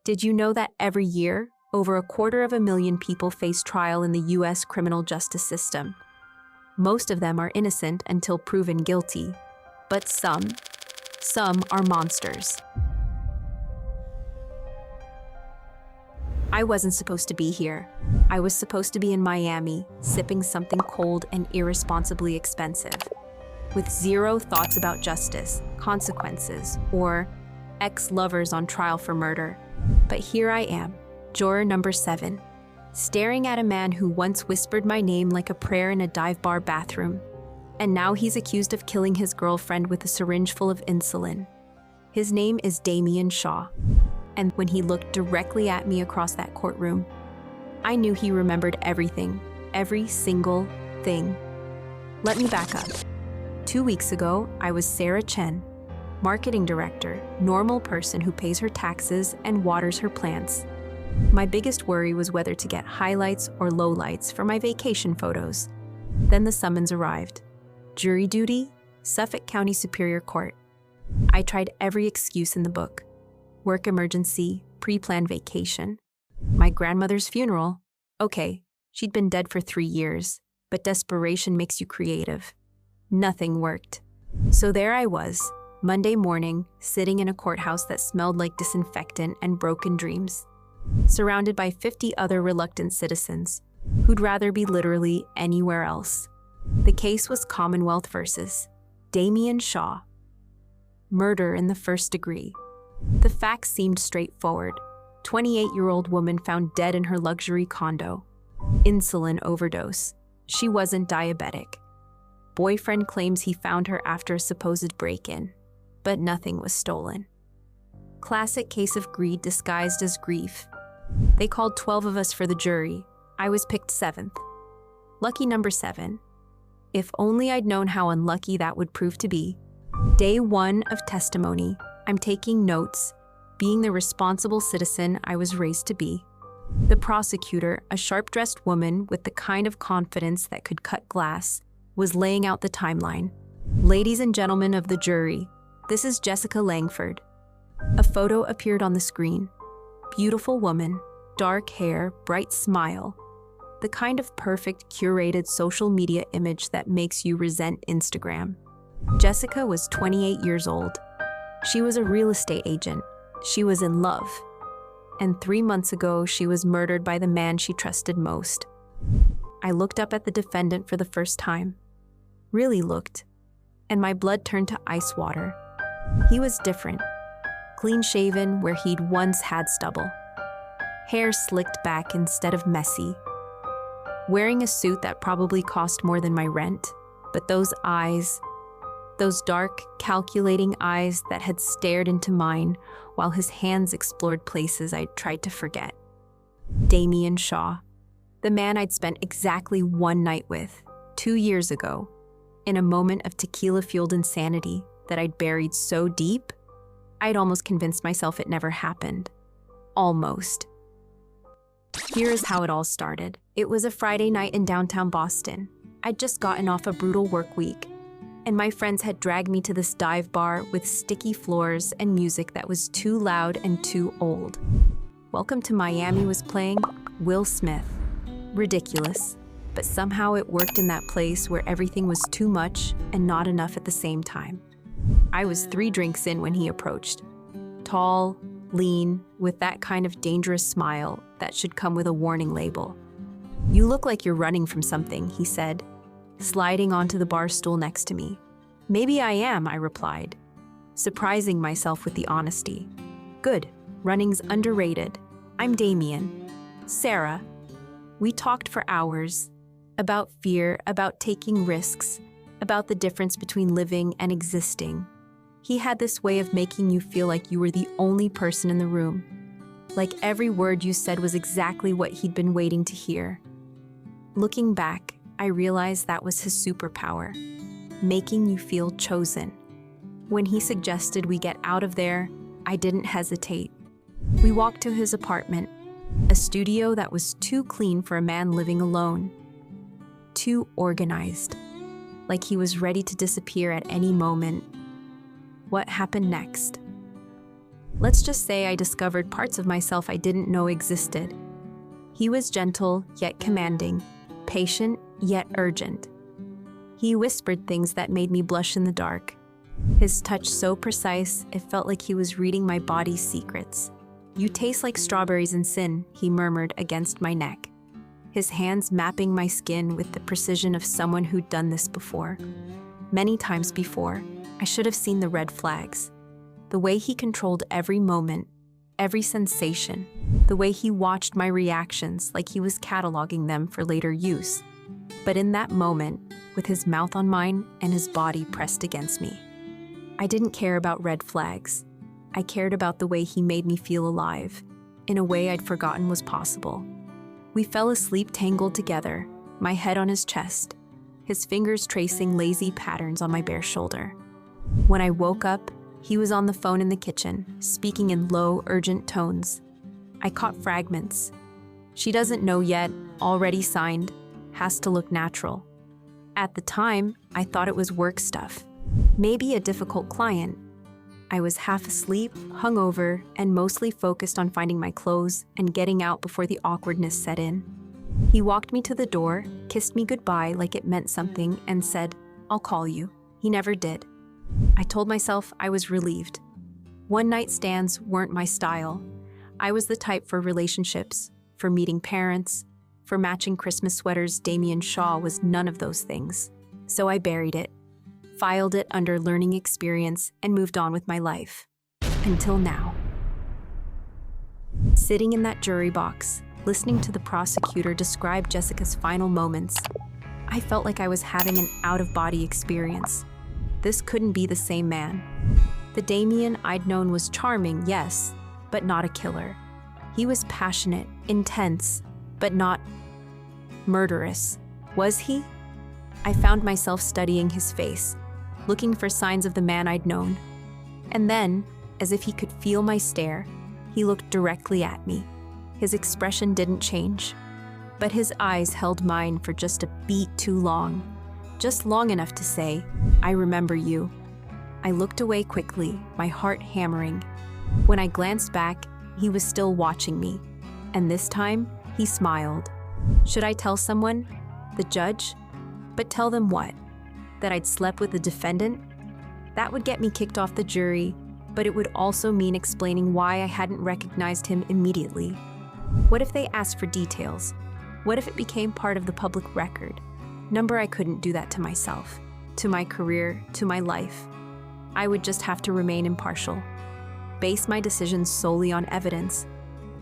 Did you know that every year, over 250,000 people face trial in the U.S. criminal justice system? Most of them are innocent until proven guilty, but some are monsters. I wasn't supposed to be here. I was supposed to be in Miami, sipping something cold and irresponsibly expensive, with zero thoughts about justice, consequences, or ex-lovers on trial for murder. But here I am, juror number 7, staring at a man who once whispered my name like a prayer in a dive bar bathroom, and now he's accused of killing his girlfriend with a syringe full of insulin. His name is Damien Shaw, and when he looked directly at me across that courtroom, I knew he remembered everything, every single thing. Let me back up. 2 weeks ago, I was Sarah Chen, marketing director, normal person who pays her taxes and waters her plants. My biggest worry was whether to get highlights or lowlights for my vacation photos. Then the summons arrived. Jury duty, Suffolk County Superior Court. I tried every excuse in the book. Work emergency, pre-planned vacation. My grandmother's funeral. Okay, she'd been dead for 3 years, but desperation makes you creative. Nothing worked. So there I was, Monday morning, sitting in a courthouse that smelled like disinfectant and broken dreams, surrounded by 50 other reluctant citizens who'd rather be literally anywhere else. The case was Commonwealth versus Damien Shaw. Murder in the first degree. The facts seemed straightforward. 28-year-old woman found dead in her luxury condo. Insulin overdose. She wasn't diabetic. Boyfriend claims he found her after a supposed break-in, but nothing was stolen. Classic case of greed disguised as grief. They called 12 of us for the jury. I was picked 7th. Lucky number 7. If only I'd known how unlucky that would prove to be. Day 1 of testimony. I'm taking notes, being the responsible citizen I was raised to be. The prosecutor, a sharp-dressed woman with the kind of confidence that could cut glass, was laying out the timeline. Ladies and gentlemen of the jury, this is Jessica Langford. A photo appeared on the screen. Beautiful woman, dark hair, bright smile. The kind of perfect, curated social media image that makes you resent Instagram. Jessica was 28 years old. She was a real estate agent. She was in love. And 3 months ago, she was murdered by the man she trusted most. I looked up at the defendant for the first time. Really looked. And my blood turned to ice water. He was different. Clean-shaven where he'd once had stubble. Hair slicked back instead of messy. Wearing a suit that probably cost more than my rent. But those eyes, those dark, calculating eyes that had stared into mine while his hands explored places I'd tried to forget. Damien Shaw, the man I'd spent exactly 1 night with, 2 years ago, in a moment of tequila-fueled insanity that I'd buried so deep, I'd almost convinced myself it never happened. Almost. Here is how it all started. It was a Friday night in downtown Boston. I'd just gotten off a brutal work week, and my friends had dragged me to this dive bar with sticky floors and music that was too loud and too old. Welcome to Miami was playing. Will Smith. Ridiculous, but somehow it worked in that place where everything was too much and not enough at the same time. I was 3 drinks in when he approached. Tall, lean, with that kind of dangerous smile that should come with a warning label. "You look like you're running from something," he said, sliding onto the bar stool next to me. "Maybe I am," I replied, surprising myself with the honesty. "Good, running's underrated. I'm Damien. Sarah." We talked for hours, about fear, about taking risks, about the difference between living and existing. He had this way of making you feel like you were the only person in the room, like every word you said was exactly what he'd been waiting to hear. Looking back, I realized that was his superpower, making you feel chosen. When he suggested we get out of there, I didn't hesitate. We walked to his apartment, a studio that was too clean for a man living alone, too organized, like he was ready to disappear at any moment. What happened next? Let's just say I discovered parts of myself I didn't know existed. He was gentle yet commanding, patient yet urgent. He whispered things that made me blush in the dark. His touch so precise, it felt like he was reading my body's secrets. "You taste like strawberries in sin," he murmured against my neck, his hands mapping my skin with the precision of someone who'd done this before. Many times before, I should have seen the red flags. The way he controlled every moment, every sensation, the way he watched my reactions like he was cataloging them for later use. But in that moment, with his mouth on mine and his body pressed against me, I didn't care about red flags. I cared about the way he made me feel alive, in a way I'd forgotten was possible. We fell asleep tangled together, my head on his chest, his fingers tracing lazy patterns on my bare shoulder. When I woke up, he was on the phone in the kitchen, speaking in low, urgent tones. I caught fragments. "She doesn't know yet, already signed, has to look natural." At the time, I thought it was work stuff. Maybe a difficult client. I was half asleep, hungover, and mostly focused on finding my clothes and getting out before the awkwardness set in. He walked me to the door, kissed me goodbye like it meant something, and said, "I'll call you." He never did. I told myself I was relieved. One-night stands weren't my style. I was the type for relationships, for meeting parents, for matching Christmas sweaters. Damien Shaw was none of those things. So I buried it, filed it under learning experience, and moved on with my life. Until now. Sitting in that jury box, listening to the prosecutor describe Jessica's final moments, I felt like I was having an out-of-body experience. This couldn't be the same man. The Damien I'd known was charming, yes, but not a killer. He was passionate, intense, but not murderous. Was he? I found myself studying his face, looking for signs of the man I'd known. And then, as if he could feel my stare, he looked directly at me. His expression didn't change, but his eyes held mine for just a beat too long. Just long enough to say, "I remember you." I looked away quickly, my heart hammering. When I glanced back, he was still watching me, and this time, he smiled. Should I tell someone? The judge? But tell them what? That I'd slept with the defendant? That would get me kicked off the jury, but it would also mean explaining why I hadn't recognized him immediately. What if they asked for details? What if it became part of the public record? I couldn't do that to myself, to my career, to my life. I would just have to remain impartial, base my decisions solely on evidence.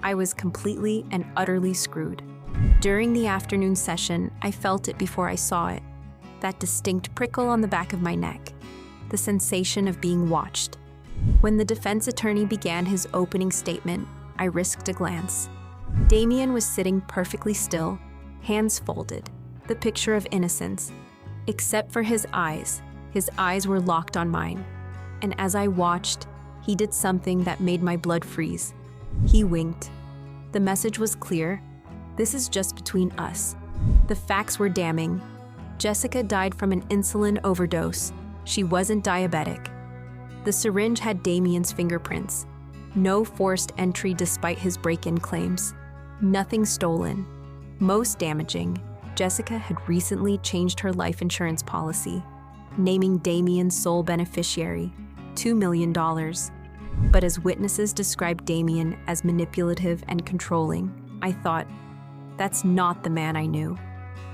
I was completely and utterly screwed. During the afternoon session, I felt it before I saw it, that distinct prickle on the back of my neck, the sensation of being watched. When the defense attorney began his opening statement, I risked a glance. Damien was sitting perfectly still, hands folded, the picture of innocence. Except for his eyes were locked on mine. And as I watched, he did something that made my blood freeze. He winked. The message was clear. This is just between us. The facts were damning. Jessica died from an insulin overdose. She wasn't diabetic. The syringe had Damien's fingerprints. No forced entry despite his break-in claims. Nothing stolen. Most damaging, Jessica had recently changed her life insurance policy, naming Damien's sole beneficiary, $2 million. But as witnesses described Damien as manipulative and controlling, I thought, that's not the man I knew.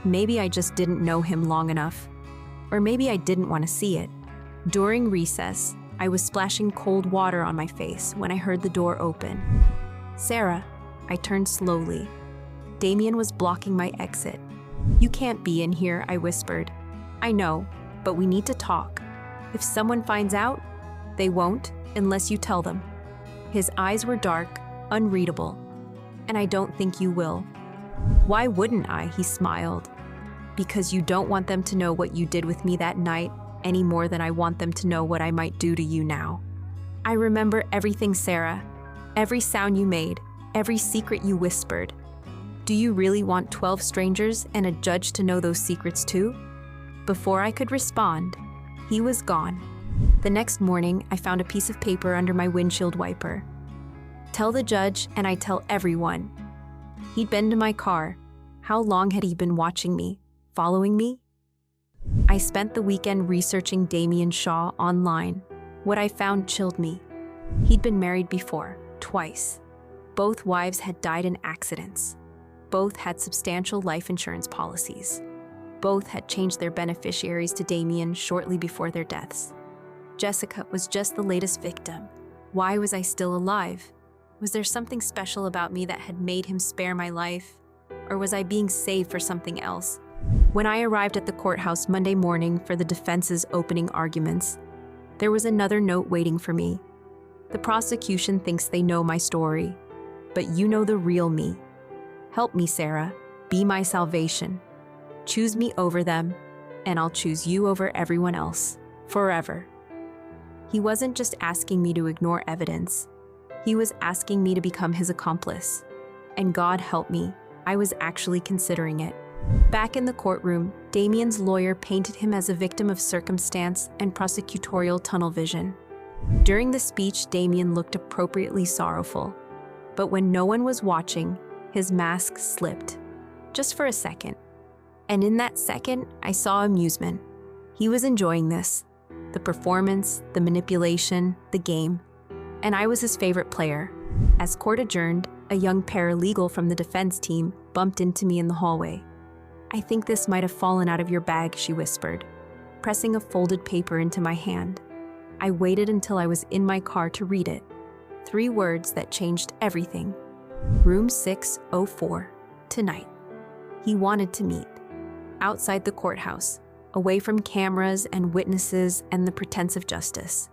Maybe I just didn't know him long enough. Or maybe I didn't want to see it. During recess, I was splashing cold water on my face when I heard the door open. "Sarah," I turned slowly. Damien was blocking my exit. "You can't be in here," I whispered. "I know, but we need to talk. If someone finds out, they won't unless you tell them." His eyes were dark, unreadable. "And I don't think you will." "Why wouldn't I?" he smiled. "Because you don't want them to know what you did with me that night any more than I want them to know what I might do to you now." "I remember everything, Sarah. Every sound you made, every secret you whispered. Do you really want 12 strangers and a judge to know those secrets too?" Before I could respond, he was gone. The next morning, I found a piece of paper under my windshield wiper. Tell the judge, and I tell everyone. He'd been to my car. How long had he been watching me? Following me? I spent the weekend researching Damien Shaw online. What I found chilled me. He'd been married before, twice. Both wives had died in accidents. Both had substantial life insurance policies. Both had changed their beneficiaries to Damien shortly before their deaths. Jessica was just the latest victim. Why was I still alive? Was there something special about me that had made him spare my life? Or was I being saved for something else? When I arrived at the courthouse Monday morning for the defense's opening arguments, there was another note waiting for me. The prosecution thinks they know my story, but you know the real me. Help me, Sarah. Be my salvation. Choose me over them, and I'll choose you over everyone else, forever. He wasn't just asking me to ignore evidence. He was asking me to become his accomplice. And God help me, I was actually considering it. Back in the courtroom, Damien's lawyer painted him as a victim of circumstance and prosecutorial tunnel vision. During the speech, Damien looked appropriately sorrowful. But when no one was watching, his mask slipped. Just for a second. And in that second, I saw amusement. He was enjoying this. The performance, the manipulation, the game. And I was his favorite player. As court adjourned, a young paralegal from the defense team bumped into me in the hallway. I think this might have fallen out of your bag, she whispered, pressing a folded paper into my hand. I waited until I was in my car to read it. 3 words that changed everything. Room 604, tonight. He wanted to meet. Outside the courthouse, away from cameras and witnesses and the pretense of justice.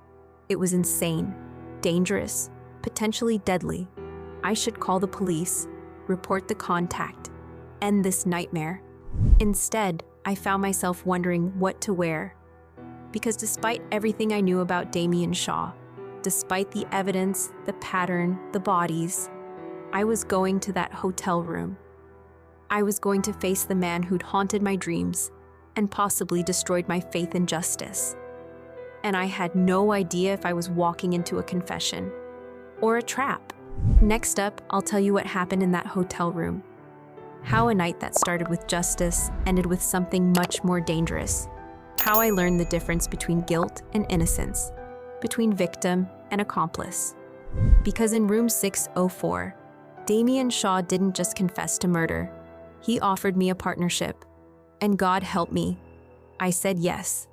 It was insane, dangerous, potentially deadly. I should call the police, report the contact, end this nightmare. Instead, I found myself wondering what to wear. Because despite everything I knew about Damien Shaw, despite the evidence, the pattern, the bodies, I was going to that hotel room. I was going to face the man who'd haunted my dreams and possibly destroyed my faith in justice. And I had no idea if I was walking into a confession or a trap. Next up, I'll tell you what happened in that hotel room. How a night that started with justice ended with something much more dangerous. How I learned the difference between guilt and innocence, between victim and accomplice. Because in room 604, Damien Shaw didn't just confess to murder. He offered me a partnership. And God help me, I said yes.